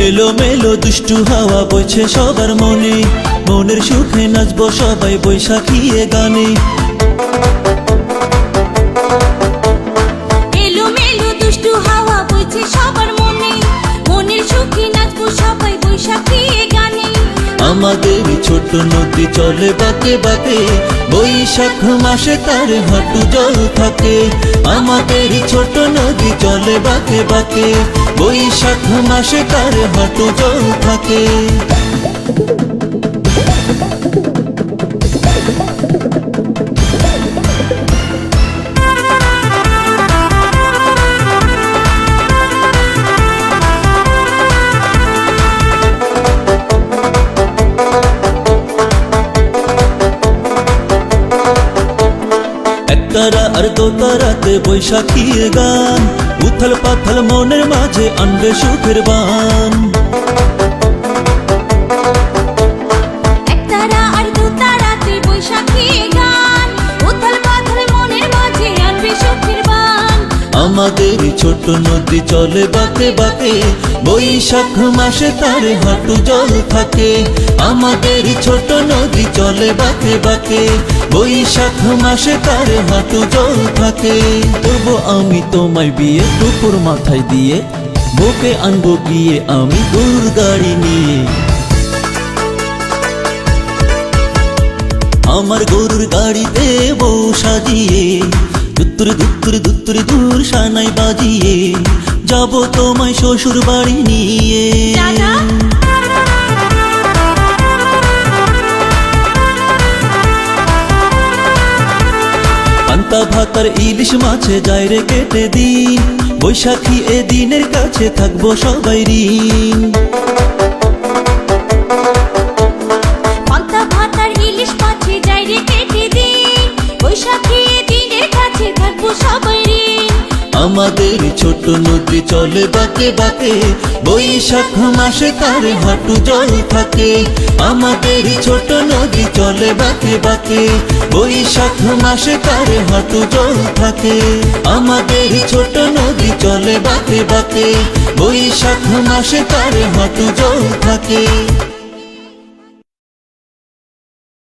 এলো মেলো দুষ্টু হাওয়া বইছে সবার মনে, মনের সুখে নাচবো সবাই বৈশাখীয়ে গানে। এলো মেলো দুষ্টু হাওয়া বইছে সবার মনে, মনের সুখে নাচবো সবাই বৈশাখীয়ে গানে। আমাদের ছোট নদী চলে বাঁকে বাঁকে, বৈশাখ মাসে তার হাঁটু জল থাকে। আমাদের ছোট নদী চলে বাঁকে বাঁকে, বৈশাখ মাসে তার হাঁটু জল থাকে। একতারা আর দোতারাতে বৈশাখীর গান, উথল পাথল মনের মাঝে আনবে সুখের বান। একতারা আর দুতারাতে বৈশাখীয়ে গান, উথাল পাথাল মনের মাঝে আনবে সুখের বান। আমাদের ছোট নদী চলে বাঁকে বাঁকে, বৈশাখ মাসে তার হাঁটু জল থাকে। আমাদের ছোট নদী চলে বাঁকে বাঁকে, বৈশাখ মাসে তার হাঁটু জল থাকে। করবো আমি তোমায় বিয়ে টুকুর মাথায় দিয়ে, বুকে আনবো গিয়ে আমি গরুর গাড়ি নিয়ে। আমার গরুর গাড়িতে বউ সাজিয়ে, দুত্তুর দুত্তুর দুত্তুর দূর সানাই বাজিয়ে, যাব তোমায় শ্বশুর বাড়ি নিয়ে। দাদা পান্তা ভাতার ইলিশ মাছে যায় রে কেটে দিন, বৈশাখী এ দিনের কাছে থাকবো সবাই ঋণ। পান্তা ভাতার ইলিশ মাছে যায় রে কেটে দিন, বৈশাখী দিনের কাছে থাকবো সবাই ঋণ। আমাদের ছোট নদী চলে বাঁকে বাঁকে, বৈশাখ মাসে তার হাঁটু জল থাকে। আমাদের ছোট নদী চলে বাঁকে বাঁকে, বৈশাখ মাসে তার হাঁটু জল থাকে। আমাদের ছোট নদী চলে বাঁকে বাঁকে, বৈশাখ মাসে তার হাঁটু জল থাকে।